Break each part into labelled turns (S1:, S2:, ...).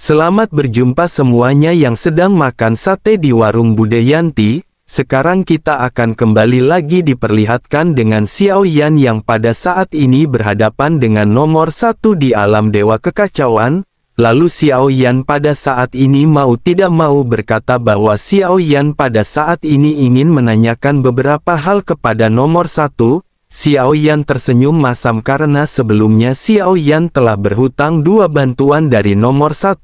S1: Selamat berjumpa semuanya yang sedang makan sate di warung Bude Yanti. Sekarang kita akan kembali lagi diperlihatkan dengan Xiao Yan yang pada saat ini berhadapan dengan nomor 1 di alam dewa kekacauan. Lalu Xiao Yan pada saat ini mau tidak mau berkata bahwa Xiao Yan pada saat ini ingin menanyakan beberapa hal kepada nomor 1. Xiao Yan tersenyum masam karena sebelumnya Xiao Yan telah berhutang 2 bantuan dari nomor 1,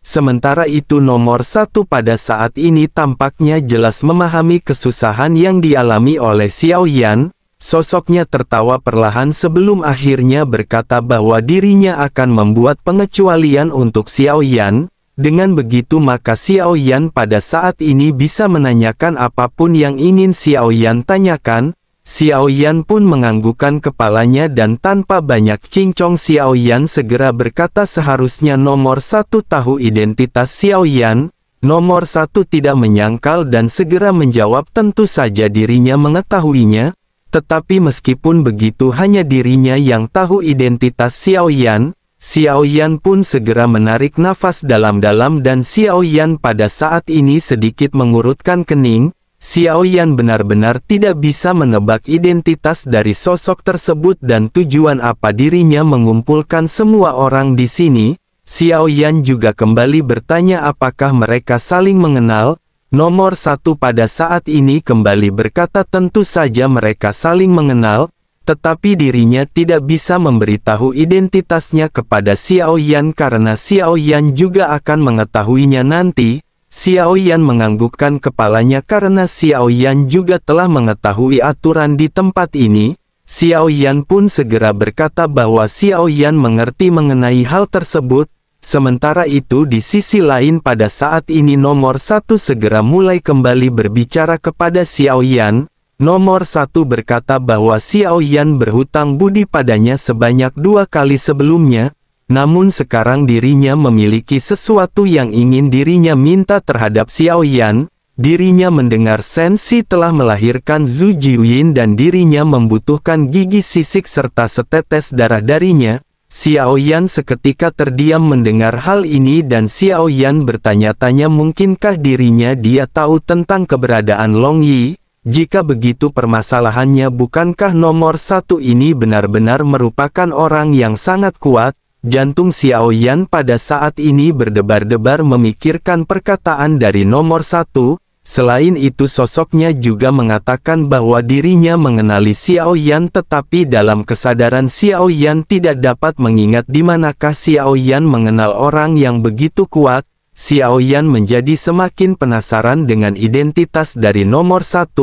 S1: sementara itu nomor 1 pada saat ini tampaknya jelas memahami kesusahan yang dialami oleh Xiao Yan. Sosoknya tertawa perlahan sebelum akhirnya berkata bahwa dirinya akan membuat pengecualian untuk Xiao Yan. Dengan begitu maka Xiao Yan pada saat ini bisa menanyakan apapun yang ingin Xiao Yan tanyakan. Xiao Yan pun menganggukkan kepalanya dan tanpa banyak cincong Xiao Yan segera berkata seharusnya nomor 1 tahu identitas Xiao Yan. Nomor 1 tidak menyangkal dan segera menjawab tentu saja dirinya mengetahuinya. Tetapi meskipun begitu hanya dirinya yang tahu identitas Xiao Yan. Xiao Yan pun segera menarik nafas dalam-dalam dan Xiao Yan pada saat ini sedikit mengurutkan kening. Xiao Yan benar-benar tidak bisa menebak identitas dari sosok tersebut dan tujuan apa dirinya mengumpulkan semua orang di sini. Xiao Yan juga kembali bertanya apakah mereka saling mengenal. Nomor 1 pada saat ini kembali berkata tentu saja mereka saling mengenal, tetapi dirinya tidak bisa memberitahu identitasnya kepada Xiao Yan karena Xiao Yan juga akan mengetahuinya nanti. Xiao Yan menganggukkan kepalanya karena Xiao Yan juga telah mengetahui aturan di tempat ini. Xiao Yan pun segera berkata bahwa Xiao Yan mengerti mengenai hal tersebut. Sementara itu di sisi lain pada saat ini nomor 1 segera mulai kembali berbicara kepada Xiao Yan. Nomor 1 berkata bahwa Xiao Yan berhutang budi padanya sebanyak 2 kali sebelumnya. Namun sekarang dirinya memiliki sesuatu yang ingin dirinya minta terhadap Xiao Yan. Dirinya mendengar Sensi telah melahirkan Zhu Jiuyin dan dirinya membutuhkan gigi sisik serta setetes darah darinya. Xiao Yan seketika terdiam mendengar hal ini dan Xiao Yan bertanya-tanya mungkinkah dirinya dia tahu tentang keberadaan Long Yi. Jika begitu permasalahannya bukankah nomor 1 ini benar-benar merupakan orang yang sangat kuat? Jantung Xiao Yan pada saat ini berdebar-debar memikirkan perkataan dari nomor 1. Selain itu sosoknya juga mengatakan bahwa dirinya mengenali Xiao Yan tetapi dalam kesadaran Xiao Yan tidak dapat mengingat di manakah Xiao Yan mengenal orang yang begitu kuat. Xiao Yan menjadi semakin penasaran dengan identitas dari nomor 1.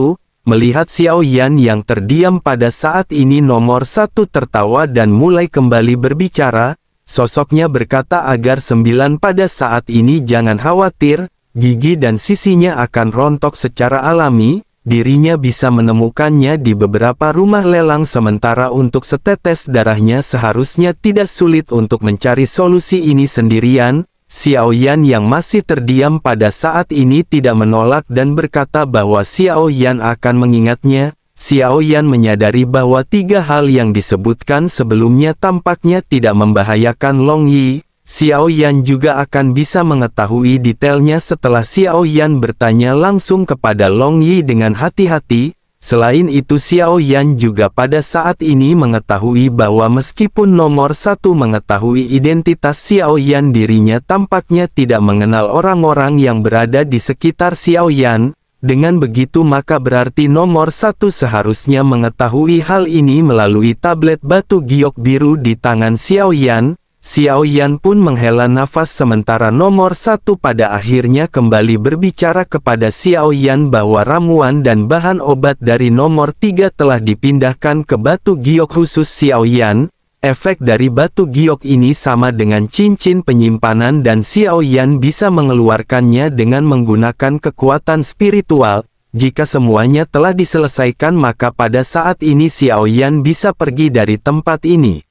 S1: Melihat Xiao Yan yang terdiam pada saat ini nomor 1 tertawa dan mulai kembali berbicara. Sosoknya berkata agar 9 pada saat ini jangan khawatir, gigi dan sisinya akan rontok secara alami, dirinya bisa menemukannya di beberapa rumah lelang sementara untuk setetes darahnya seharusnya tidak sulit untuk mencari solusi ini sendirian. Xiao Yan yang masih terdiam pada saat ini tidak menolak dan berkata bahwa Xiao Yan akan mengingatnya. Xiao Yan menyadari bahwa 3 hal yang disebutkan sebelumnya tampaknya tidak membahayakan Long Yi. Xiao Yan juga akan bisa mengetahui detailnya setelah Xiao Yan bertanya langsung kepada Long Yi dengan hati-hati. Selain itu Xiao Yan juga pada saat ini mengetahui bahwa meskipun nomor 1 mengetahui identitas Xiao Yan dirinya tampaknya tidak mengenal orang-orang yang berada di sekitar Xiao Yan. Dengan begitu maka berarti nomor 1 seharusnya mengetahui hal ini melalui tablet batu giok biru di tangan Xiao Yan. Xiao Yan pun menghela nafas sementara nomor 1 pada akhirnya kembali berbicara kepada Xiao Yan bahwa ramuan dan bahan obat dari nomor 3 telah dipindahkan ke batu giok khusus Xiao Yan. Efek dari batu giok ini sama dengan cincin penyimpanan dan Xiao Yan bisa mengeluarkannya dengan menggunakan kekuatan spiritual. Jika semuanya telah diselesaikan maka pada saat ini Xiao Yan bisa pergi dari tempat ini.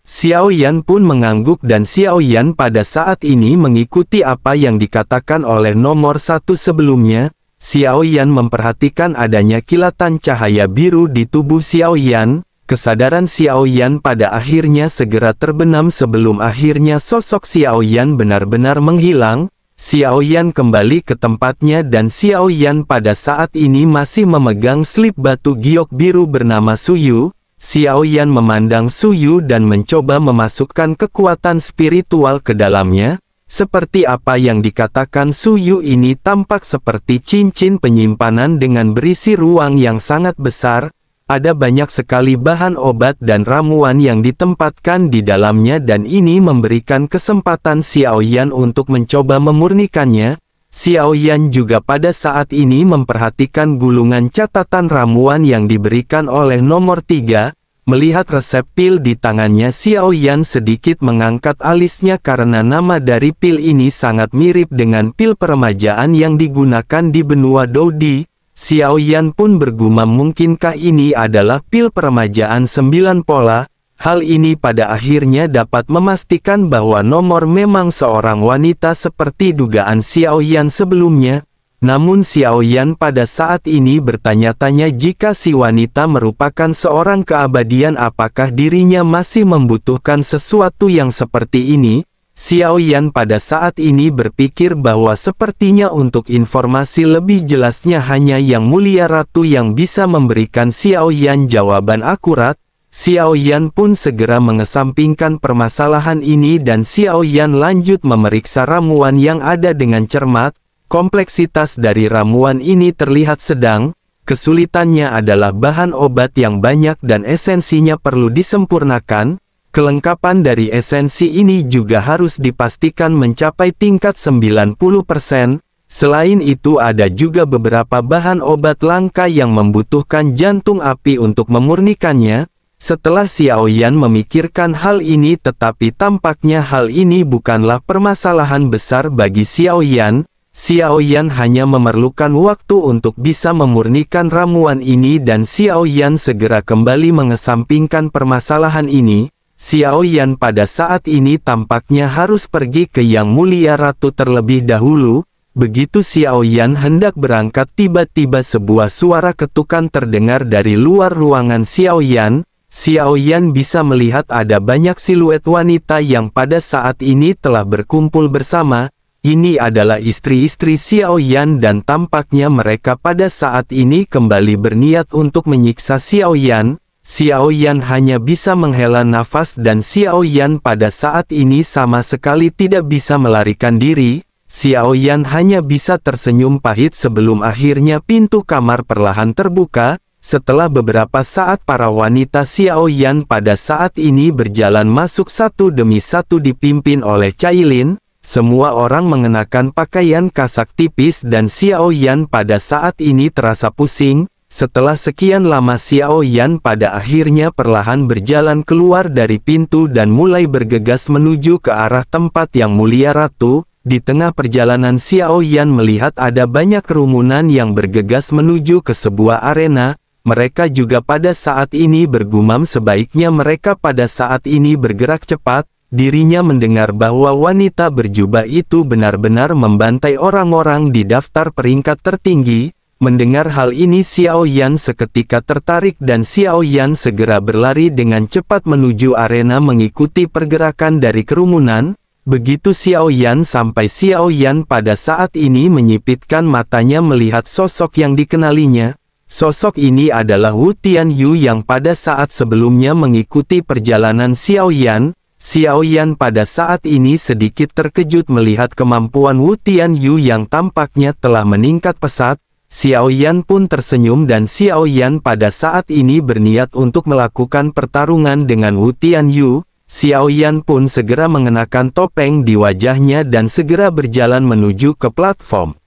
S1: Xiao Yan pun mengangguk dan Xiao Yan pada saat ini mengikuti apa yang dikatakan oleh nomor 1 sebelumnya. Xiao Yan memperhatikan adanya kilatan cahaya biru di tubuh Xiao Yan. kesadaran Xiao Yan pada akhirnya segera terbenam sebelum akhirnya sosok Xiao Yan benar-benar menghilang. Xiao Yan kembali ke tempatnya dan Xiao Yan pada saat ini masih memegang slip batu giok biru bernama Suyu. Xiao Yan memandang Suyu dan mencoba memasukkan kekuatan spiritual ke dalamnya. Seperti apa yang dikatakan Suyu ini tampak seperti cincin penyimpanan dengan berisi ruang yang sangat besar. Ada banyak sekali bahan obat dan ramuan yang ditempatkan di dalamnya dan ini memberikan kesempatan Xiao Yan untuk mencoba memurnikannya. Xiao Yan juga pada saat ini memperhatikan gulungan catatan ramuan yang diberikan oleh nomor 3. Melihat resep pil di tangannya, Xiao Yan sedikit mengangkat alisnya karena nama dari pil ini sangat mirip dengan pil peremajaan yang digunakan di benua Dodi. Xiao Yan pun bergumam, mungkinkah ini adalah pil peremajaan 9 pola? Hal ini pada akhirnya dapat memastikan bahwa nomor memang seorang wanita seperti dugaan Xiao Yan sebelumnya. Namun Xiao Yan pada saat ini bertanya-tanya jika si wanita merupakan seorang keabadian, apakah dirinya masih membutuhkan sesuatu yang seperti ini? Xiao Yan pada saat ini berpikir bahwa sepertinya untuk informasi lebih jelasnya hanya Yang Mulia Ratu yang bisa memberikan Xiao Yan jawaban akurat. Xiao Yan pun segera mengesampingkan permasalahan ini dan Xiao Yan lanjut memeriksa ramuan yang ada dengan cermat. Kompleksitas dari ramuan ini terlihat sedang. Kesulitannya adalah bahan obat yang banyak dan esensinya perlu disempurnakan. Kelengkapan dari esensi ini juga harus dipastikan mencapai tingkat 90%. Selain itu ada juga beberapa bahan obat langka yang membutuhkan jantung api untuk memurnikannya. Setelah Xiao Yan memikirkan hal ini, tetapi tampaknya hal ini bukanlah permasalahan besar bagi Xiao Yan. Xiao Yan hanya memerlukan waktu untuk bisa memurnikan ramuan ini dan Xiao Yan segera kembali mengesampingkan permasalahan ini. Xiao Yan pada saat ini tampaknya harus pergi ke Yang Mulia Ratu terlebih dahulu. Begitu Xiao Yan hendak berangkat, tiba-tiba sebuah suara ketukan terdengar dari luar ruangan Xiao Yan. Xiao Yan bisa melihat ada banyak siluet wanita yang pada saat ini telah berkumpul bersama. Ini adalah istri-istri Xiao Yan dan tampaknya mereka pada saat ini kembali berniat untuk menyiksa Xiao Yan. Xiao Yan hanya bisa menghela nafas dan Xiao Yan pada saat ini sama sekali tidak bisa melarikan diri. Xiao Yan hanya bisa tersenyum pahit sebelum akhirnya pintu kamar perlahan terbuka. Setelah beberapa saat para wanita Xiao Yan pada saat ini berjalan masuk satu demi satu dipimpin oleh Cailin. Semua orang mengenakan pakaian kasak tipis dan Xiao Yan pada saat ini terasa pusing. Setelah sekian lama Xiao Yan pada akhirnya perlahan berjalan keluar dari pintu dan mulai bergegas menuju ke arah tempat Yang Mulia Ratu. Di tengah perjalanan Xiao Yan melihat ada banyak kerumunan yang bergegas menuju ke sebuah arena. Mereka juga pada saat ini bergumam sebaiknya mereka pada saat ini bergerak cepat. Dirinya mendengar bahwa wanita berjubah itu benar-benar membantai orang-orang di daftar peringkat tertinggi. Mendengar hal ini Xiao Yan seketika tertarik dan Xiao Yan segera berlari dengan cepat menuju arena mengikuti pergerakan dari kerumunan. Begitu Xiao Yan sampai, Xiao Yan pada saat ini menyipitkan matanya melihat sosok yang dikenalinya. Sosok ini adalah Wu Tianyu yang pada saat sebelumnya mengikuti perjalanan Xiao Yan. Xiao Yan pada saat ini sedikit terkejut melihat kemampuan Wu Tianyu yang tampaknya telah meningkat pesat. Xiao Yan pun tersenyum dan Xiao Yan pada saat ini berniat untuk melakukan pertarungan dengan Wu Tianyu. Xiao Yan pun segera mengenakan topeng di wajahnya dan segera berjalan menuju ke platform.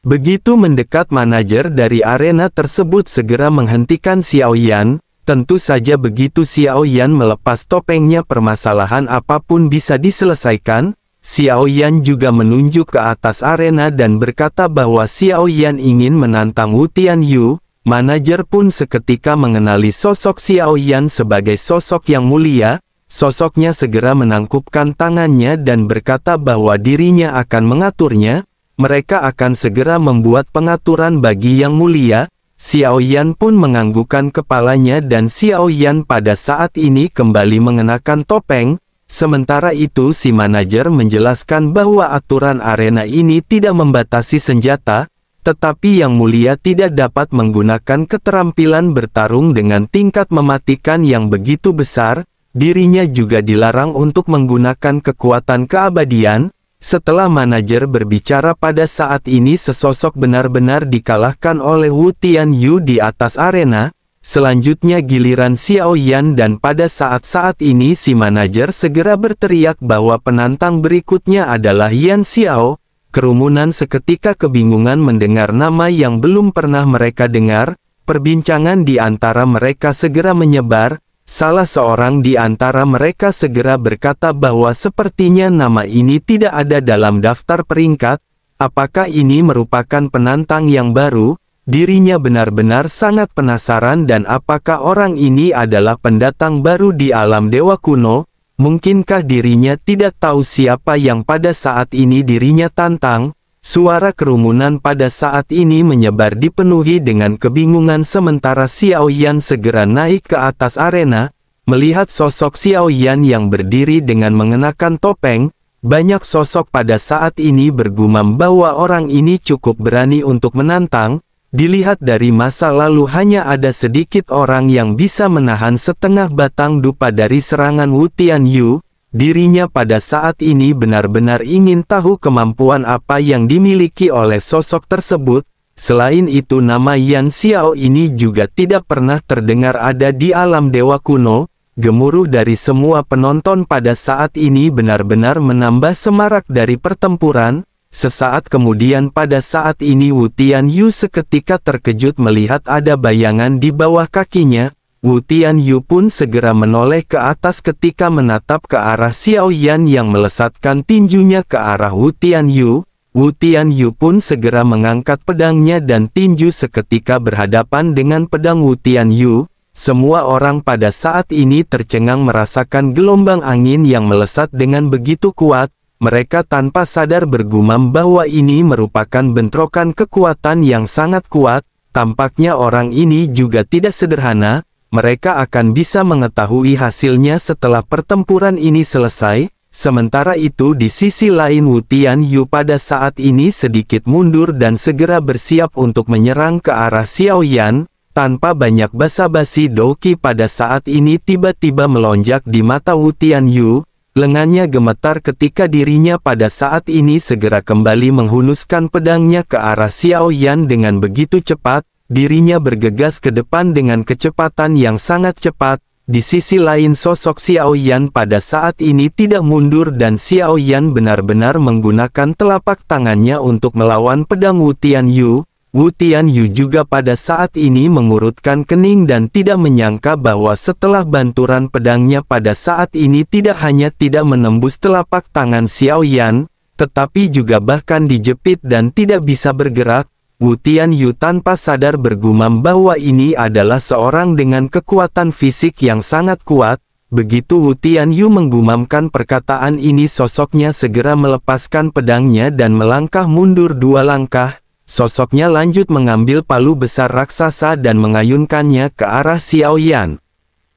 S1: Begitu mendekat, manajer dari arena tersebut segera menghentikan Xiao Yan. Tentu saja begitu Xiao Yan melepas topengnya, permasalahan apapun bisa diselesaikan. Xiao Yan juga menunjuk ke atas arena dan berkata bahwa Xiao Yan ingin menantang Wu Tianyu. Manajer pun seketika mengenali sosok Xiao Yan sebagai sosok yang mulia. Sosoknya segera menangkupkan tangannya dan berkata bahwa dirinya akan mengaturnya. Mereka akan segera membuat pengaturan bagi Yang Mulia. Xiao Yan pun menganggukkan kepalanya dan Xiao Yan pada saat ini kembali mengenakan topeng. Sementara itu si manajer menjelaskan bahwa aturan arena ini tidak membatasi senjata, tetapi Yang Mulia tidak dapat menggunakan keterampilan bertarung dengan tingkat mematikan yang begitu besar. Dirinya juga dilarang untuk menggunakan kekuatan keabadian. Setelah manajer berbicara pada saat ini sesosok benar-benar dikalahkan oleh Wu Tianyu di atas arena. Selanjutnya giliran Xiao Yan dan pada saat-saat ini si manajer segera berteriak bahwa penantang berikutnya adalah Yan Xiao. Kerumunan seketika kebingungan mendengar nama yang belum pernah mereka dengar. Perbincangan di antara mereka segera menyebar. Salah seorang di antara mereka segera berkata bahwa sepertinya nama ini tidak ada dalam daftar peringkat. Apakah ini merupakan penantang yang baru? Dirinya benar-benar sangat penasaran dan apakah orang ini adalah pendatang baru di alam dewa kuno? Mungkinkah dirinya tidak tahu siapa yang pada saat ini dirinya tantang? Suara kerumunan pada saat ini menyebar dipenuhi dengan kebingungan sementara Xiao Yan segera naik ke atas arena. Melihat sosok Xiao Yan yang berdiri dengan mengenakan topeng, banyak sosok pada saat ini bergumam bahwa orang ini cukup berani untuk menantang. Dilihat dari masa lalu hanya ada sedikit orang yang bisa menahan setengah batang dupa dari serangan Wu Tianyu. Dirinya pada saat ini benar-benar ingin tahu kemampuan apa yang dimiliki oleh sosok tersebut. Selain itu nama Yan Xiao ini juga tidak pernah terdengar ada di alam dewa kuno. Gemuruh dari semua penonton pada saat ini benar-benar menambah semarak dari pertempuran. Sesaat kemudian pada saat ini Wu Tianyu seketika terkejut melihat ada bayangan di bawah kakinya. Wu Tianyu pun segera menoleh ke atas ketika menatap ke arah Xiao Yan yang melesatkan tinjunya ke arah Wu Tianyu. Wu Tianyu pun segera mengangkat pedangnya dan tinju seketika berhadapan dengan pedang Wu Tianyu. Semua orang pada saat ini tercengang merasakan gelombang angin yang melesat dengan begitu kuat. Mereka tanpa sadar bergumam bahwa ini merupakan bentrokan kekuatan yang sangat kuat. Tampaknya orang ini juga tidak sederhana. Mereka akan bisa mengetahui hasilnya setelah pertempuran ini selesai. Sementara itu di sisi lain Wu Tianyu pada saat ini sedikit mundur dan segera bersiap untuk menyerang ke arah Xiao Yan. Tanpa banyak basa-basi Douqi pada saat ini tiba-tiba melonjak di mata Wu Tianyu. Lengannya gemetar ketika dirinya pada saat ini segera kembali menghunuskan pedangnya ke arah Xiao Yan dengan begitu cepat. Dirinya bergegas ke depan dengan kecepatan yang sangat cepat. Di sisi lain sosok Xiao Yan pada saat ini tidak mundur dan Xiao Yan benar-benar menggunakan telapak tangannya untuk melawan pedang Wu Tianyu. Wu Tianyu juga pada saat ini mengurutkan kening dan tidak menyangka bahwa setelah banturan pedangnya pada saat ini tidak hanya tidak menembus telapak tangan Xiao Yan, tetapi juga bahkan dijepit dan tidak bisa bergerak. Wu Tianyu tanpa sadar bergumam bahwa ini adalah seorang dengan kekuatan fisik yang sangat kuat. Begitu Wu Tianyu menggumamkan perkataan ini sosoknya segera melepaskan pedangnya dan melangkah mundur 2 langkah. Sosoknya lanjut mengambil palu besar raksasa dan mengayunkannya ke arah Xiao Yan.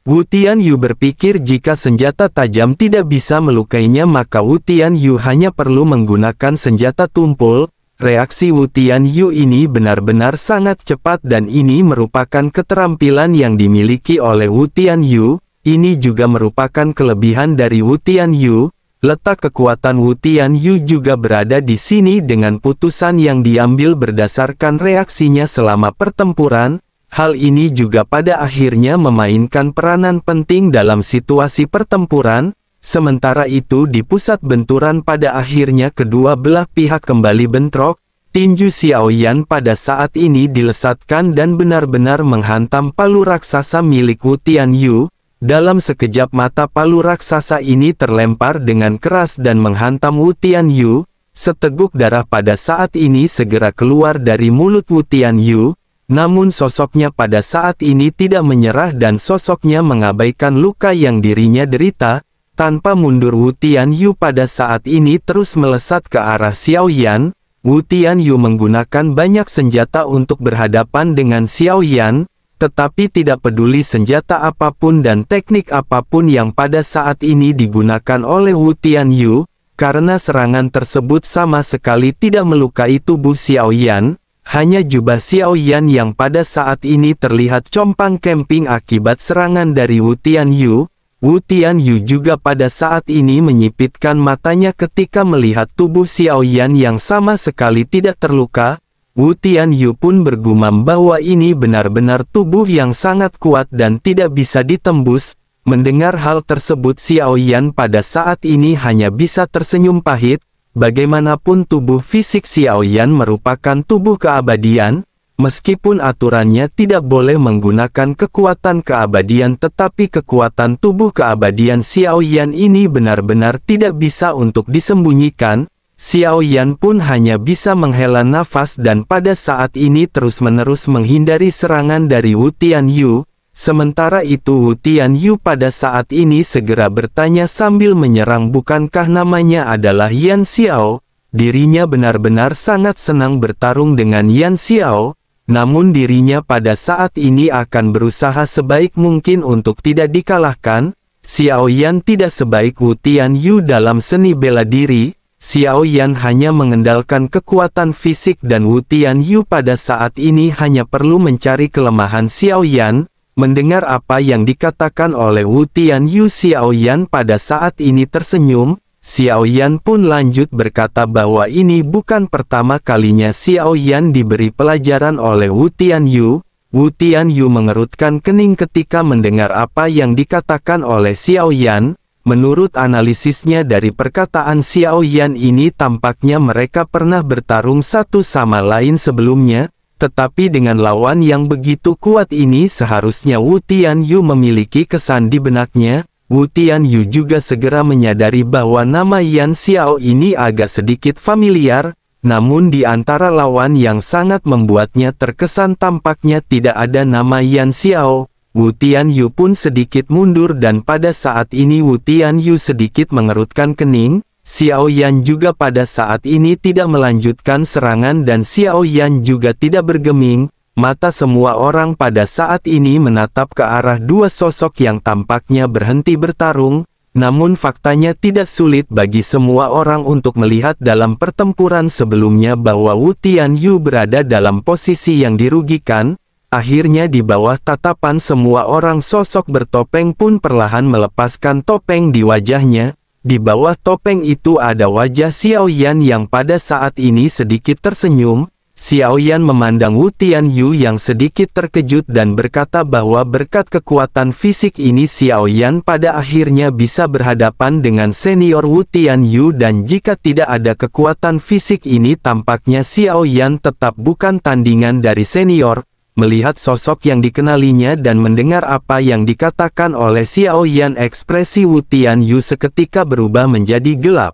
S1: Wu Tianyu berpikir jika senjata tajam tidak bisa melukainya maka Wu Tianyu hanya perlu menggunakan senjata tumpul. Reaksi Wu Tianyu ini benar-benar sangat cepat dan ini merupakan keterampilan yang dimiliki oleh Wu Tianyu. Ini juga merupakan kelebihan dari Wu Tianyu. Letak kekuatan Wu Tianyu juga berada di sini dengan putusan yang diambil berdasarkan reaksinya selama pertempuran. Hal ini juga pada akhirnya memainkan peranan penting dalam situasi pertempuran. Sementara itu di pusat benturan pada akhirnya kedua belah pihak kembali bentrok. Tinju Xiao Yan pada saat ini dilesatkan dan benar-benar menghantam palu raksasa milik Wu Tianyu. Dalam sekejap mata palu raksasa ini terlempar dengan keras dan menghantam Wu Tianyu. Seteguk darah pada saat ini segera keluar dari mulut Wu Tianyu. Namun sosoknya pada saat ini tidak menyerah dan sosoknya mengabaikan luka yang dirinya derita. Tanpa mundur Wu Tianyu pada saat ini terus melesat ke arah Xiao Yan. Wu Tianyu menggunakan banyak senjata untuk berhadapan dengan Xiao Yan, tetapi tidak peduli senjata apapun dan teknik apapun yang pada saat ini digunakan oleh Wu Tianyu, karena serangan tersebut sama sekali tidak melukai tubuh Xiao Yan, hanya jubah Xiao Yan yang pada saat ini terlihat compang-camping akibat serangan dari Wu Tianyu. Wu Tianyu juga pada saat ini menyipitkan matanya ketika melihat tubuh Xiao Yan yang sama sekali tidak terluka. Wu Tianyu pun bergumam bahwa ini benar-benar tubuh yang sangat kuat dan tidak bisa ditembus. Mendengar hal tersebut Xiao Yan pada saat ini hanya bisa tersenyum pahit. Bagaimanapun tubuh fisik Xiao Yan merupakan tubuh keabadian, meskipun aturannya tidak boleh menggunakan kekuatan keabadian, tetapi kekuatan tubuh keabadian Xiao Yan ini benar-benar tidak bisa untuk disembunyikan. Xiao Yan pun hanya bisa menghela nafas dan pada saat ini terus-menerus menghindari serangan dari Wu Tianyu. Sementara itu Wu Tianyu pada saat ini segera bertanya sambil menyerang, bukankah namanya adalah Yan Xiao? Dirinya benar-benar sangat senang bertarung dengan Yan Xiao, namun dirinya pada saat ini akan berusaha sebaik mungkin untuk tidak dikalahkan. Xiao Yan tidak sebaik Wu Tianyu dalam seni bela diri. Xiao Yan hanya mengandalkan kekuatan fisik dan Wu Tianyu pada saat ini hanya perlu mencari kelemahan Xiao Yan. Mendengar apa yang dikatakan oleh Wu Tianyu, Xiao Yan pada saat ini tersenyum. Xiao Yan pun lanjut berkata bahwa ini bukan pertama kalinya Xiao Yan diberi pelajaran oleh Wu Tianyu. Wu Tianyu mengerutkan kening ketika mendengar apa yang dikatakan oleh Xiao Yan. Menurut analisisnya dari perkataan Xiao Yan ini tampaknya mereka pernah bertarung satu sama lain sebelumnya, tetapi dengan lawan yang begitu kuat ini seharusnya Wu Tianyu memiliki kesan di benaknya. Wu Tianyu juga segera menyadari bahwa nama Yan Xiao ini agak sedikit familiar, namun di antara lawan yang sangat membuatnya terkesan tampaknya tidak ada nama Yan Xiao. Wu Tianyu pun sedikit mundur dan pada saat ini Wu Tianyu sedikit mengerutkan kening. Xiao Yan juga pada saat ini tidak melanjutkan serangan dan Xiao Yan juga tidak bergeming. Mata semua orang pada saat ini menatap ke arah dua sosok yang tampaknya berhenti bertarung. Namun faktanya tidak sulit bagi semua orang untuk melihat dalam pertempuran sebelumnya bahwa Wu Tianyu berada dalam posisi yang dirugikan. Akhirnya di bawah tatapan semua orang sosok bertopeng pun perlahan melepaskan topeng di wajahnya. Di bawah topeng itu ada wajah Xiao Yan yang pada saat ini sedikit tersenyum. Xiao Yan memandang Wu Tianyu yang sedikit terkejut dan berkata bahwa berkat kekuatan fisik ini Xiao Yan pada akhirnya bisa berhadapan dengan senior Wu Tianyu, dan jika tidak ada kekuatan fisik ini tampaknya Xiao Yan tetap bukan tandingan dari senior. Melihat sosok yang dikenalinya dan mendengar apa yang dikatakan oleh Xiao Yan, ekspresi Wu Tianyu seketika berubah menjadi gelap.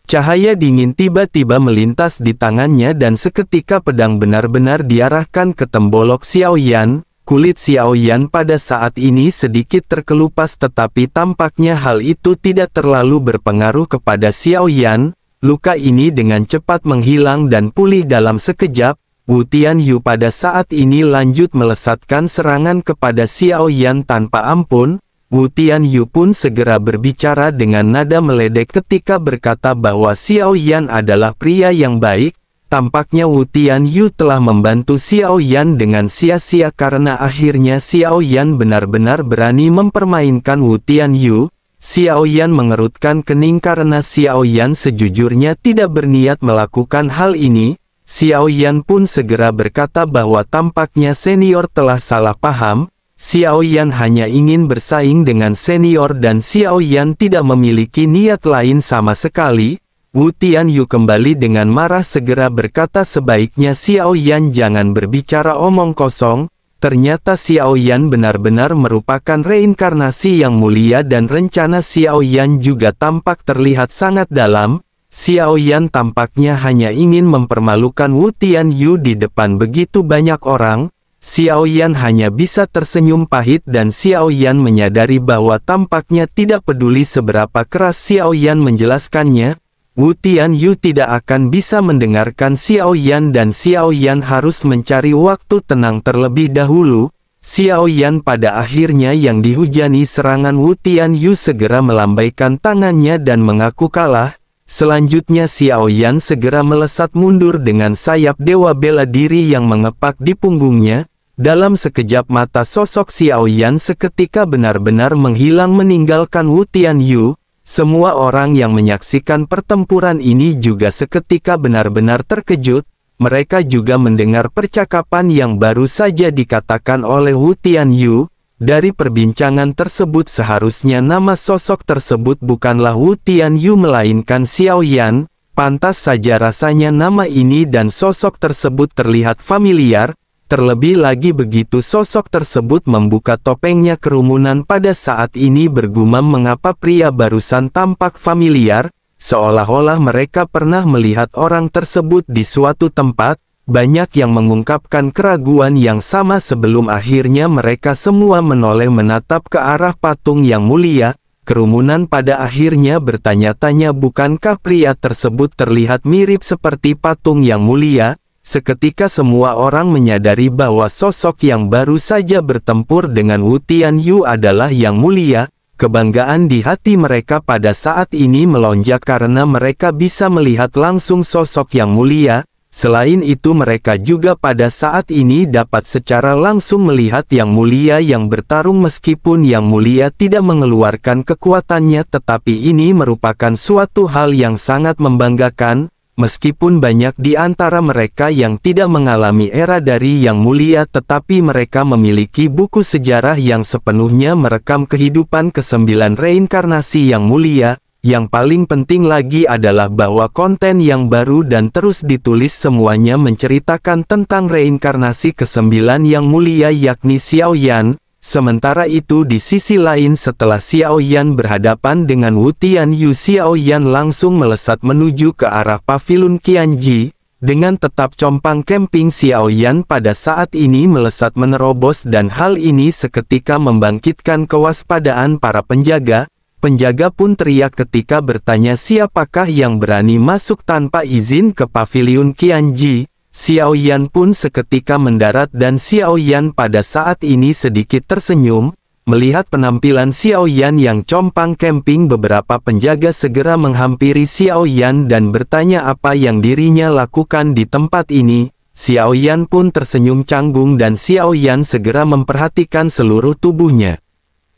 S1: Cahaya dingin tiba-tiba melintas di tangannya dan seketika pedang benar-benar diarahkan ke tembolok Xiao Yan. Kulit Xiao Yan pada saat ini sedikit terkelupas, tetapi tampaknya hal itu tidak terlalu berpengaruh kepada Xiao Yan. Luka ini dengan cepat menghilang dan pulih dalam sekejap. Wu Tianyu pada saat ini lanjut melesatkan serangan kepada Xiao Yan tanpa ampun. Wu Tianyu pun segera berbicara dengan nada meledek ketika berkata bahwa Xiao Yan adalah pria yang baik. Tampaknya Wu Tianyu telah membantu Xiao Yan dengan sia-sia karena akhirnya Xiao Yan benar-benar berani mempermainkan Wu Tianyu. Xiao Yan mengerutkan kening karena Xiao Yan sejujurnya tidak berniat melakukan hal ini. Xiao Yan pun segera berkata bahwa tampaknya senior telah salah paham. Xiao Yan hanya ingin bersaing dengan senior dan Xiao Yan tidak memiliki niat lain sama sekali. Wu Tianyu kembali dengan marah segera berkata sebaiknya Xiao Yan jangan berbicara omong kosong. Ternyata Xiao Yan benar-benar merupakan reinkarnasi yang mulia dan rencana Xiao Yan juga tampak terlihat sangat dalam. Xiao Yan tampaknya hanya ingin mempermalukan Wu Tianyu di depan begitu banyak orang. Xiao Yan hanya bisa tersenyum pahit dan Xiao Yan menyadari bahwa tampaknya tidak peduli seberapa keras Xiao Yan menjelaskannya. Wu Tianyu tidak akan bisa mendengarkan Xiao Yan dan Xiao Yan harus mencari waktu tenang terlebih dahulu. Xiao Yan pada akhirnya yang dihujani serangan Wu Tianyu segera melambaikan tangannya dan mengaku kalah. Selanjutnya Xiao Yan segera melesat mundur dengan sayap dewa bela diri yang mengepak di punggungnya. Dalam sekejap mata sosok Xiao Yan seketika benar-benar menghilang meninggalkan Wu Tianyu. Semua orang yang menyaksikan pertempuran ini juga seketika benar-benar terkejut. Mereka juga mendengar percakapan yang baru saja dikatakan oleh Wu Tianyu. Dari perbincangan tersebut seharusnya nama sosok tersebut bukanlah Wu Tianyu melainkan Xiao Yan. Pantas saja rasanya nama ini dan sosok tersebut terlihat familiar. Terlebih lagi begitu sosok tersebut membuka topengnya, kerumunan pada saat ini bergumam mengapa pria barusan tampak familiar, seolah-olah mereka pernah melihat orang tersebut di suatu tempat. Banyak yang mengungkapkan keraguan yang sama sebelum akhirnya mereka semua menoleh menatap ke arah patung yang mulia. Kerumunan pada akhirnya bertanya-tanya bukankah pria tersebut terlihat mirip seperti patung yang mulia. Seketika semua orang menyadari bahwa sosok yang baru saja bertempur dengan Wu Tianyu adalah yang mulia. Kebanggaan di hati mereka pada saat ini melonjak karena mereka bisa melihat langsung sosok yang mulia. Selain itu mereka juga pada saat ini dapat secara langsung melihat yang mulia yang bertarung meskipun yang mulia tidak mengeluarkan kekuatannya, tetapi ini merupakan suatu hal yang sangat membanggakan. Meskipun banyak di antara mereka yang tidak mengalami era dari Yang Mulia, tetapi mereka memiliki buku sejarah yang sepenuhnya merekam kehidupan ke-9 reinkarnasi Yang Mulia. Yang paling penting lagi adalah bahwa konten yang baru dan terus ditulis semuanya menceritakan tentang reinkarnasi ke-9 Yang Mulia yakni Xiao Yan. Sementara itu di sisi lain setelah Xiao Yan berhadapan dengan Wu Tianyu, Xiao Yan langsung melesat menuju ke arah paviliun Qianji. Dengan tetap compang camping Xiao Yan pada saat ini melesat menerobos dan hal ini seketika membangkitkan kewaspadaan para penjaga. Penjaga pun teriak ketika bertanya siapakah yang berani masuk tanpa izin ke paviliun Qianji. Xiao Yan pun seketika mendarat dan Xiao Yan pada saat ini sedikit tersenyum. Melihat penampilan Xiao Yan yang compang camping, beberapa penjaga segera menghampiri Xiao Yan dan bertanya apa yang dirinya lakukan di tempat ini. Xiao Yan pun tersenyum canggung dan Xiao Yan segera memperhatikan seluruh tubuhnya.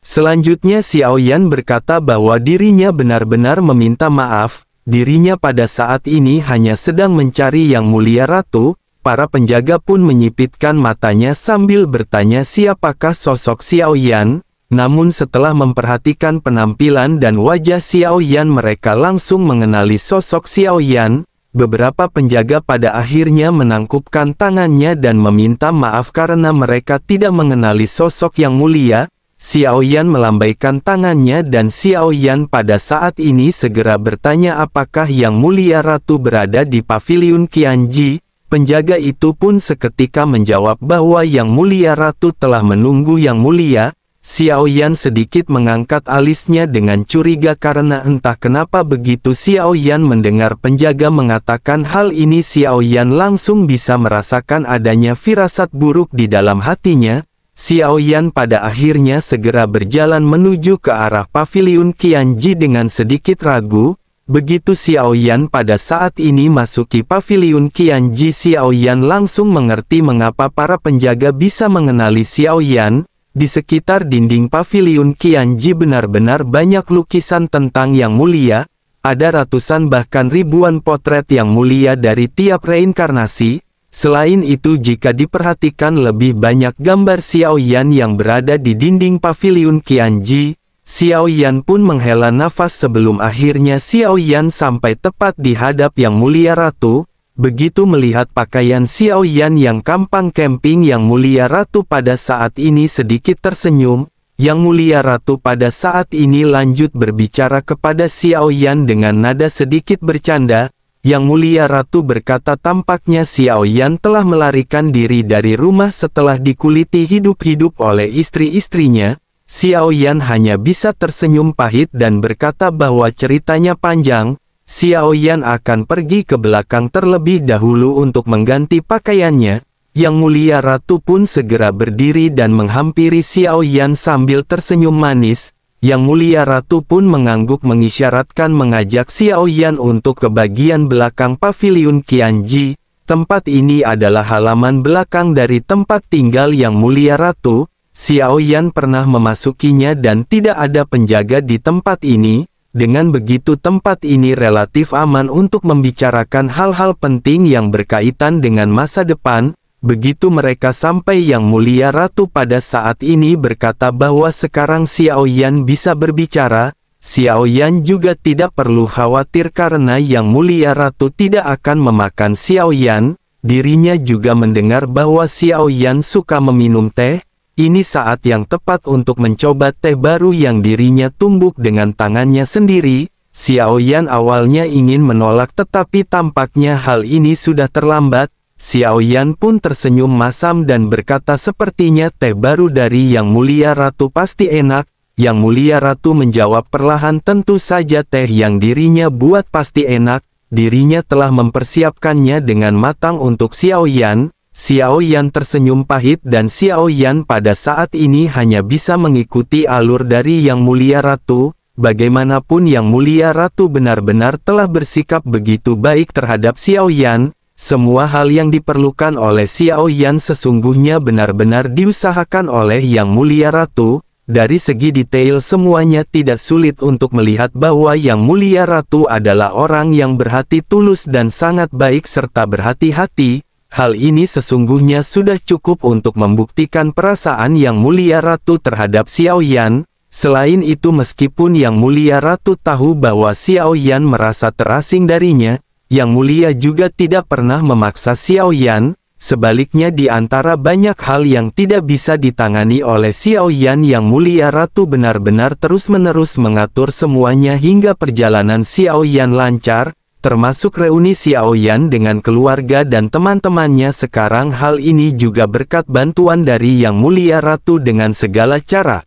S1: Selanjutnya Xiao Yan berkata bahwa dirinya benar-benar meminta maaf. Dirinya pada saat ini hanya sedang mencari Yang Mulia Ratu. Para penjaga pun menyipitkan matanya sambil bertanya siapakah sosok Xiao Yan. Namun setelah memperhatikan penampilan dan wajah Xiao Yan, mereka langsung mengenali sosok Xiao Yan. Beberapa penjaga pada akhirnya menangkupkan tangannya dan meminta maaf karena mereka tidak mengenali sosok Yang Mulia. Xiao Yan melambaikan tangannya dan Xiao Yan pada saat ini segera bertanya apakah Yang Mulia Ratu berada di paviliun Qianji. Penjaga itu pun seketika menjawab bahwa Yang Mulia Ratu telah menunggu Yang Mulia. Xiao Yan sedikit mengangkat alisnya dengan curiga karena entah kenapa begitu Xiao Yan mendengar penjaga mengatakan hal ini, Xiao Yan langsung bisa merasakan adanya firasat buruk di dalam hatinya. Xiao Yan pada akhirnya segera berjalan menuju ke arah paviliun Qianji dengan sedikit ragu. Begitu Xiao Yan pada saat ini masuki paviliun Qianji, Xiao Yan langsung mengerti mengapa para penjaga bisa mengenali Xiao Yan. Di sekitar dinding paviliun Qianji benar-benar banyak lukisan tentang Yang Mulia. Ada ratusan bahkan ribuan potret Yang Mulia dari tiap reinkarnasi. Selain itu jika diperhatikan lebih banyak gambar Xiao Yan yang berada di dinding paviliun Qianji. Xiao Yan pun menghela nafas sebelum akhirnya Xiao Yan sampai tepat di hadap Yang Mulia Ratu. Begitu melihat pakaian Xiao Yan yang compang camping, Yang Mulia Ratu pada saat ini sedikit tersenyum. Yang Mulia Ratu pada saat ini lanjut berbicara kepada Xiao Yan dengan nada sedikit bercanda. Yang Mulia Ratu berkata tampaknya Xiao Yan telah melarikan diri dari rumah setelah dikuliti hidup-hidup oleh istri-istrinya. Xiao Yan hanya bisa tersenyum pahit dan berkata bahwa ceritanya panjang. Xiao Yan akan pergi ke belakang terlebih dahulu untuk mengganti pakaiannya. Yang Mulia Ratu pun segera berdiri dan menghampiri Xiao Yan sambil tersenyum manis. Yang Mulia Ratu pun mengangguk mengisyaratkan mengajak Xiao Yan untuk ke bagian belakang paviliun Qianji. Tempat ini adalah halaman belakang dari tempat tinggal Yang Mulia Ratu. Xiao Yan pernah memasukinya dan tidak ada penjaga di tempat ini. Dengan begitu tempat ini relatif aman untuk membicarakan hal-hal penting yang berkaitan dengan masa depan. Begitu mereka sampai Yang Mulia Ratu pada saat ini berkata bahwa sekarang Xiao Yan bisa berbicara. Xiao Yan juga tidak perlu khawatir karena Yang Mulia Ratu tidak akan memakan Xiao Yan. Dirinya juga mendengar bahwa Xiao Yan suka meminum teh. Ini saat yang tepat untuk mencoba teh baru yang dirinya tumbuk dengan tangannya sendiri. Xiao Yan awalnya ingin menolak tetapi tampaknya hal ini sudah terlambat. Xiao Yan pun tersenyum masam dan berkata sepertinya teh baru dari Yang Mulia Ratu pasti enak. Yang Mulia Ratu menjawab perlahan tentu saja teh yang dirinya buat pasti enak. Dirinya telah mempersiapkannya dengan matang untuk Xiao Yan. Xiao Yan tersenyum pahit dan Xiao Yan pada saat ini hanya bisa mengikuti alur dari Yang Mulia Ratu. Bagaimanapun Yang Mulia Ratu benar-benar telah bersikap begitu baik terhadap Xiao Yan. Semua hal yang diperlukan oleh Xiao Yan sesungguhnya benar-benar diusahakan oleh Yang Mulia Ratu. Dari segi detail semuanya tidak sulit untuk melihat bahwa Yang Mulia Ratu adalah orang yang berhati tulus dan sangat baik serta berhati-hati. Hal ini sesungguhnya sudah cukup untuk membuktikan perasaan Yang Mulia Ratu terhadap Xiao Yan. Selain itu meskipun Yang Mulia Ratu tahu bahwa Xiao Yan merasa terasing darinya, Yang Mulia juga tidak pernah memaksa Xiao Yan. Sebaliknya di antara banyak hal yang tidak bisa ditangani oleh Xiao Yan, Yang Mulia Ratu benar-benar terus-menerus mengatur semuanya hingga perjalanan Xiao Yan lancar, termasuk reuni Xiao Yan dengan keluarga dan teman-temannya. Sekarang hal ini juga berkat bantuan dari Yang Mulia Ratu dengan segala cara.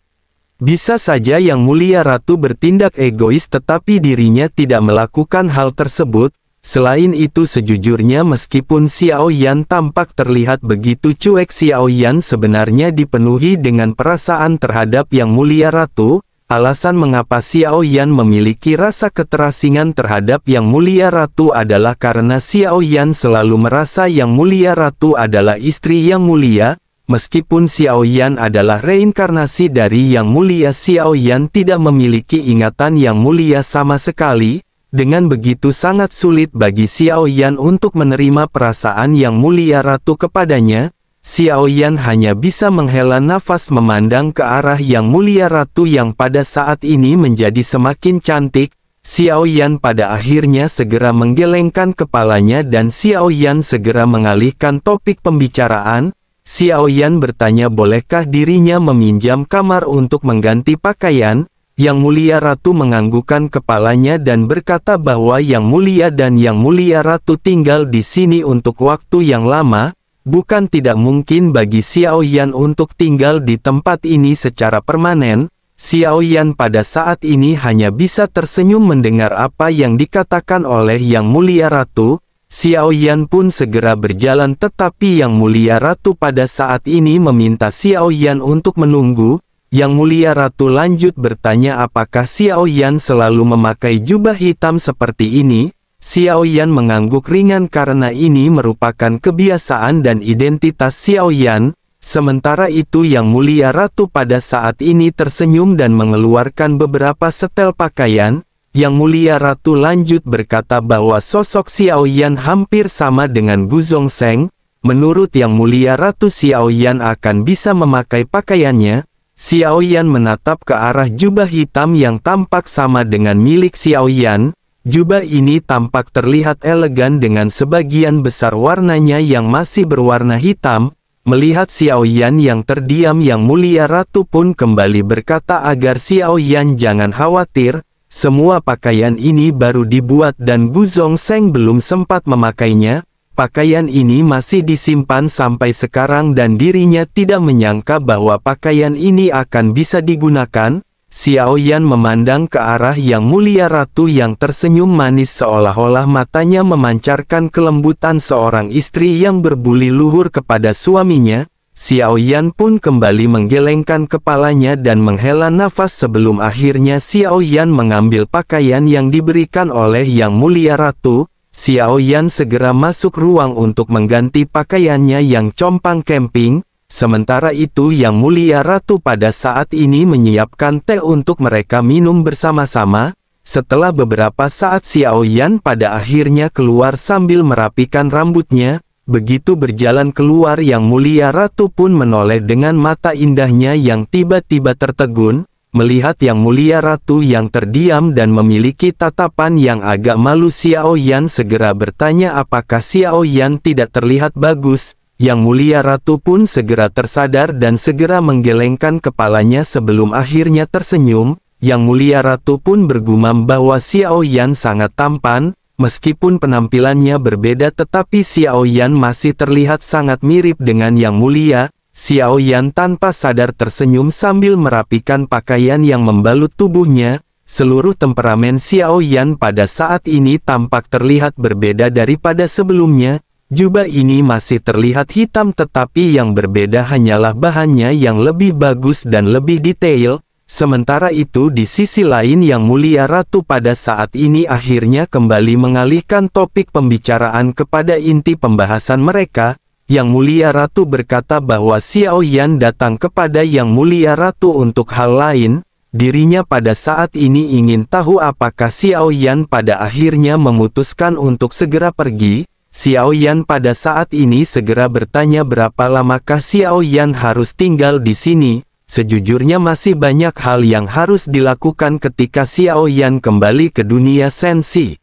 S1: Bisa saja Yang Mulia Ratu bertindak egois tetapi dirinya tidak melakukan hal tersebut. Selain itu sejujurnya meskipun Xiao Yan tampak terlihat begitu cuek, Xiao Yan sebenarnya dipenuhi dengan perasaan terhadap Yang Mulia Ratu. Alasan mengapa Xiao Yan memiliki rasa keterasingan terhadap Yang Mulia Ratu adalah karena Xiao Yan selalu merasa Yang Mulia Ratu adalah istri yang mulia. Meskipun Xiao Yan adalah reinkarnasi dari Yang Mulia, Xiao Yan tidak memiliki ingatan Yang Mulia sama sekali. Dengan begitu sangat sulit bagi Xiao Yan untuk menerima perasaan Yang Mulia Ratu kepadanya. Xiao Yan hanya bisa menghela nafas memandang ke arah Yang Mulia Ratu yang pada saat ini menjadi semakin cantik. Xiao Yan pada akhirnya segera menggelengkan kepalanya dan Xiao Yan segera mengalihkan topik pembicaraan. Xiao Yan bertanya bolehkah dirinya meminjam kamar untuk mengganti pakaian. Yang Mulia Ratu menganggukkan kepalanya dan berkata bahwa Yang Mulia dan Yang Mulia Ratu tinggal di sini untuk waktu yang lama. Bukan tidak mungkin bagi Xiao Yan untuk tinggal di tempat ini secara permanen. Xiao Yan pada saat ini hanya bisa tersenyum mendengar apa yang dikatakan oleh Yang Mulia Ratu. Xiao Yan pun segera berjalan tetapi Yang Mulia Ratu pada saat ini meminta Xiao Yan untuk menunggu. Yang Mulia Ratu lanjut bertanya apakah Xiao Yan selalu memakai jubah hitam seperti ini. Xiao Yan mengangguk ringan karena ini merupakan kebiasaan dan identitas Xiao Yan. Sementara itu Yang Mulia Ratu pada saat ini tersenyum dan mengeluarkan beberapa setel pakaian. Yang Mulia Ratu lanjut berkata bahwa sosok Xiao Yan hampir sama dengan Gu Zongsheng. Menurut Yang Mulia Ratu Xiao Yan akan bisa memakai pakaiannya. Xiao Yan menatap ke arah jubah hitam yang tampak sama dengan milik Xiao Yan. Jubah ini tampak terlihat elegan dengan sebagian besar warnanya yang masih berwarna hitam. Melihat Xiao Yan yang terdiam, Yang Mulia Ratu pun kembali berkata agar Xiao Yan jangan khawatir. Semua pakaian ini baru dibuat dan Gu Zongsheng belum sempat memakainya. Pakaian ini masih disimpan sampai sekarang dan dirinya tidak menyangka bahwa pakaian ini akan bisa digunakan. Xiao Yan memandang ke arah Yang Mulia Ratu yang tersenyum manis seolah-olah matanya memancarkan kelembutan seorang istri yang berbudi luhur kepada suaminya. Xiao Yan pun kembali menggelengkan kepalanya dan menghela nafas sebelum akhirnya Xiao Yan mengambil pakaian yang diberikan oleh Yang Mulia Ratu. Xiao Yan segera masuk ruang untuk mengganti pakaiannya yang compang camping. Sementara itu Yang Mulia Ratu pada saat ini menyiapkan teh untuk mereka minum bersama-sama. Setelah beberapa saat Xiao Yan pada akhirnya keluar sambil merapikan rambutnya. Begitu berjalan keluar Yang Mulia Ratu pun menoleh dengan mata indahnya yang tiba-tiba tertegun. Melihat Yang Mulia Ratu yang terdiam dan memiliki tatapan yang agak malu, Xiao Yan segera bertanya apakah Xiao Yan tidak terlihat bagus. Yang Mulia Ratu pun segera tersadar dan segera menggelengkan kepalanya sebelum akhirnya tersenyum. Yang Mulia Ratu pun bergumam bahwa Xiao Yan sangat tampan. Meskipun penampilannya berbeda tetapi Xiao Yan masih terlihat sangat mirip dengan Yang Mulia. Xiao Yan tanpa sadar tersenyum sambil merapikan pakaian yang membalut tubuhnya. Seluruh temperamen Xiao Yan pada saat ini tampak terlihat berbeda daripada sebelumnya. Jubah ini masih terlihat hitam tetapi yang berbeda hanyalah bahannya yang lebih bagus dan lebih detail. Sementara itu di sisi lain Yang Mulia Ratu pada saat ini akhirnya kembali mengalihkan topik pembicaraan kepada inti pembahasan mereka. Yang Mulia Ratu berkata bahwa Xiao Yan datang kepada Yang Mulia Ratu untuk hal lain. Dirinya pada saat ini ingin tahu apakah Xiao Yan pada akhirnya memutuskan untuk segera pergi. Xiao Yan pada saat ini segera bertanya berapa lamakah Xiao Yan harus tinggal di sini. Sejujurnya masih banyak hal yang harus dilakukan ketika Xiao Yan kembali ke dunia sensi.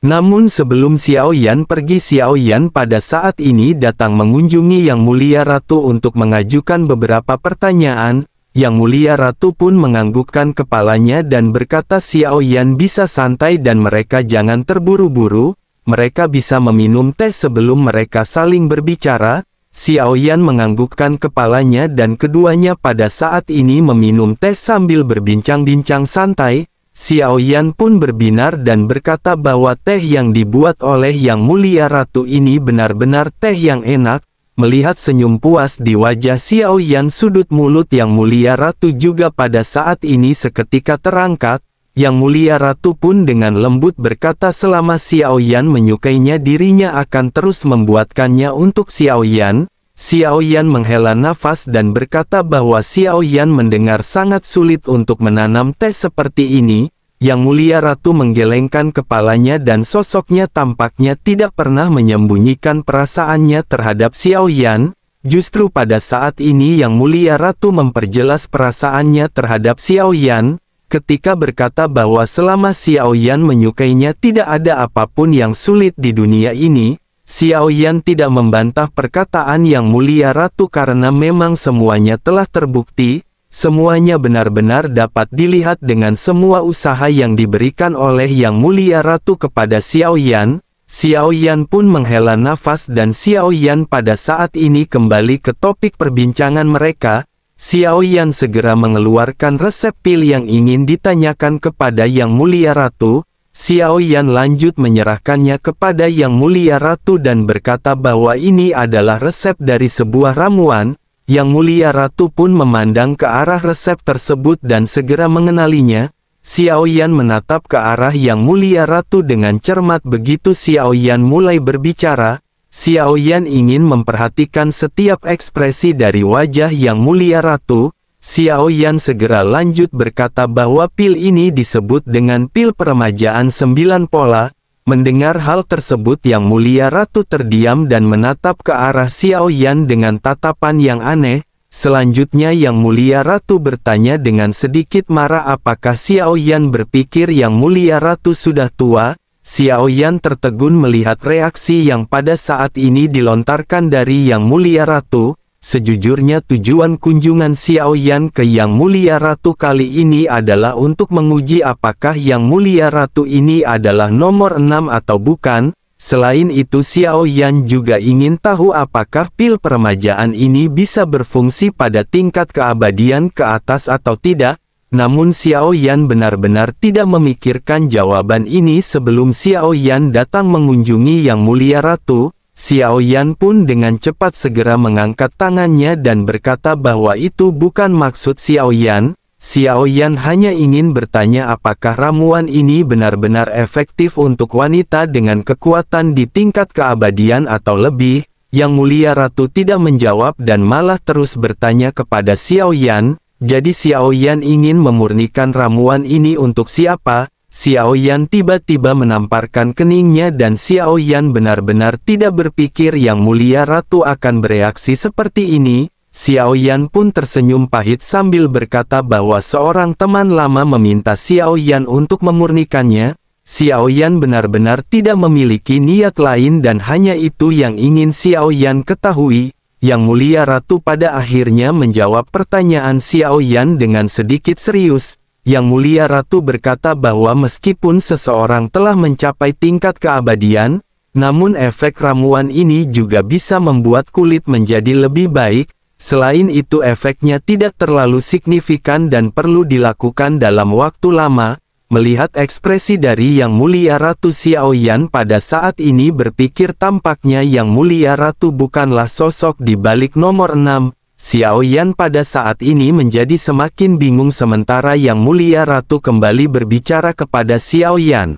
S1: Namun sebelum Xiao Yan pergi, Xiao Yan pada saat ini datang mengunjungi Yang Mulia Ratu untuk mengajukan beberapa pertanyaan. Yang Mulia Ratu pun menganggukkan kepalanya dan berkata Xiao Yan bisa santai dan mereka jangan terburu-buru. Mereka bisa meminum teh sebelum mereka saling berbicara. Xiao Yan menganggukkan kepalanya dan keduanya pada saat ini meminum teh sambil berbincang-bincang santai. Xiao Yan pun berbinar dan berkata bahwa teh yang dibuat oleh Yang Mulia Ratu ini benar-benar teh yang enak. Melihat senyum puas di wajah Xiao Yan, sudut mulut Yang Mulia Ratu juga pada saat ini seketika terangkat. Yang Mulia Ratu pun dengan lembut berkata selama Xiao Yan menyukainya dirinya akan terus membuatkannya untuk Xiao Yan. Xiao Yan menghela nafas dan berkata bahwa Xiao Yan mendengar sangat sulit untuk menanam teh seperti ini. Yang Mulia Ratu menggelengkan kepalanya dan sosoknya tampaknya tidak pernah menyembunyikan perasaannya terhadap Xiao Yan. Justru pada saat ini Yang Mulia Ratu memperjelas perasaannya terhadap Xiao Yan. Ketika berkata bahwa selama Xiao Yan menyukainya tidak ada apapun yang sulit di dunia ini. Xiao Yan tidak membantah perkataan Yang Mulia Ratu karena memang semuanya telah terbukti. Semuanya benar-benar dapat dilihat dengan semua usaha yang diberikan oleh Yang Mulia Ratu kepada Xiao Yan. Xiao Yan pun menghela nafas dan Xiao Yan pada saat ini kembali ke topik perbincangan mereka. Xiao Yan segera mengeluarkan resep pil yang ingin ditanyakan kepada Yang Mulia Ratu. Xiao Yan lanjut menyerahkannya kepada Yang Mulia Ratu dan berkata bahwa ini adalah resep dari sebuah ramuan. Yang Mulia Ratu pun memandang ke arah resep tersebut dan segera mengenalinya. Xiao Yan menatap ke arah Yang Mulia Ratu dengan cermat. Begitu Xiao Yan mulai berbicara, Xiao Yan ingin memperhatikan setiap ekspresi dari wajah Yang Mulia Ratu. Xiao Yan segera lanjut berkata bahwa pil ini disebut dengan pil peremajaan 9 pola. Mendengar hal tersebut Yang Mulia Ratu terdiam dan menatap ke arah Xiao Yan dengan tatapan yang aneh. Selanjutnya Yang Mulia Ratu bertanya dengan sedikit marah apakah Xiao Yan berpikir Yang Mulia Ratu sudah tua. Xiao Yan tertegun melihat reaksi yang pada saat ini dilontarkan dari Yang Mulia Ratu. Sejujurnya tujuan kunjungan Xiao Yan ke Yang Mulia Ratu kali ini adalah untuk menguji apakah Yang Mulia Ratu ini adalah nomor 6 atau bukan. Selain itu Xiao Yan juga ingin tahu apakah pil peremajaan ini bisa berfungsi pada tingkat keabadian ke atas atau tidak. namun Xiao Yan benar-benar tidak memikirkan jawaban ini sebelum Xiao Yan datang mengunjungi Yang Mulia Ratu. Xiao Yan pun dengan cepat segera mengangkat tangannya dan berkata bahwa itu bukan maksud Xiao Yan. Xiao Yan hanya ingin bertanya apakah ramuan ini benar-benar efektif untuk wanita dengan kekuatan di tingkat keabadian atau lebih. Yang Mulia Ratu tidak menjawab dan malah terus bertanya kepada Xiao Yan. Jadi Xiao Yan ingin memurnikan ramuan ini untuk siapa? Xiao Yan tiba-tiba menamparkan keningnya dan Xiao Yan benar-benar tidak berpikir Yang Mulia Ratu akan bereaksi seperti ini. Xiao Yan pun tersenyum pahit sambil berkata bahwa seorang teman lama meminta Xiao Yan untuk memurnikannya. Xiao Yan benar-benar tidak memiliki niat lain dan hanya itu yang ingin Xiao Yan ketahui. Yang Mulia Ratu pada akhirnya menjawab pertanyaan Xiao Yan dengan sedikit serius. Yang Mulia Ratu berkata bahwa meskipun seseorang telah mencapai tingkat keabadian, namun efek ramuan ini juga bisa membuat kulit menjadi lebih baik. Selain itu efeknya tidak terlalu signifikan dan perlu dilakukan dalam waktu lama. Melihat ekspresi dari Yang Mulia Ratu, Xiao Yan pada saat ini berpikir tampaknya Yang Mulia Ratu bukanlah sosok di balik nomor 6. Xiao Yan pada saat ini menjadi semakin bingung sementara Yang Mulia Ratu kembali berbicara kepada Xiao Yan.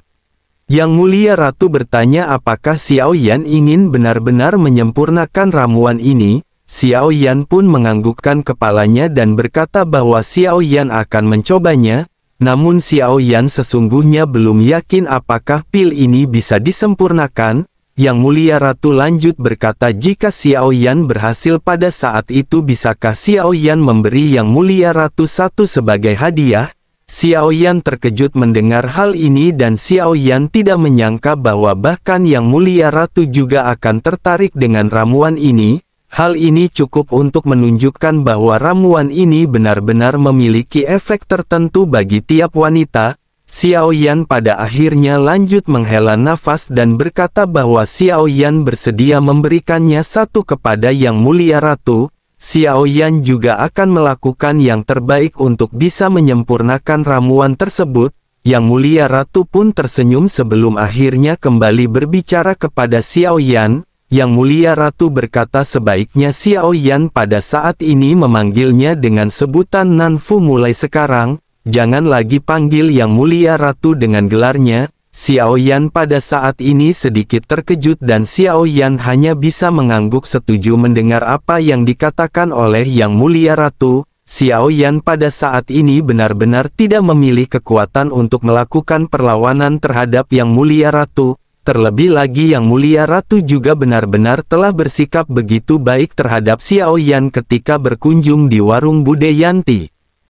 S1: Yang Mulia Ratu bertanya apakah Xiao Yan ingin benar-benar menyempurnakan ramuan ini. Xiao Yan pun menganggukkan kepalanya dan berkata bahwa Xiao Yan akan mencobanya. Namun Xiao Yan sesungguhnya belum yakin apakah pil ini bisa disempurnakan. Yang Mulia Ratu lanjut berkata jika Xiao Yan berhasil pada saat itu bisakah Xiao Yan memberi Yang Mulia Ratu satu sebagai hadiah? Xiao Yan terkejut mendengar hal ini dan Xiao Yan tidak menyangka bahwa bahkan Yang Mulia Ratu juga akan tertarik dengan ramuan ini. Hal ini cukup untuk menunjukkan bahwa ramuan ini benar-benar memiliki efek tertentu bagi tiap wanita. Xiao Yan pada akhirnya lanjut menghela nafas dan berkata bahwa Xiao Yan bersedia memberikannya satu kepada Yang Mulia Ratu. Xiao Yan juga akan melakukan yang terbaik untuk bisa menyempurnakan ramuan tersebut. Yang Mulia Ratu pun tersenyum sebelum akhirnya kembali berbicara kepada Xiao Yan. Yang Mulia Ratu berkata sebaiknya Xiao Yan pada saat ini memanggilnya dengan sebutan Nanfu mulai sekarang. Jangan lagi panggil Yang Mulia Ratu dengan gelarnya. Xiao Yan pada saat ini sedikit terkejut dan Xiao Yan hanya bisa mengangguk setuju mendengar apa yang dikatakan oleh Yang Mulia Ratu. Xiao Yan pada saat ini benar-benar tidak memiliki kekuatan untuk melakukan perlawanan terhadap Yang Mulia Ratu. Terlebih lagi Yang Mulia Ratu juga benar-benar telah bersikap begitu baik terhadap Xiao Yan ketika berkunjung di warung Budayanti.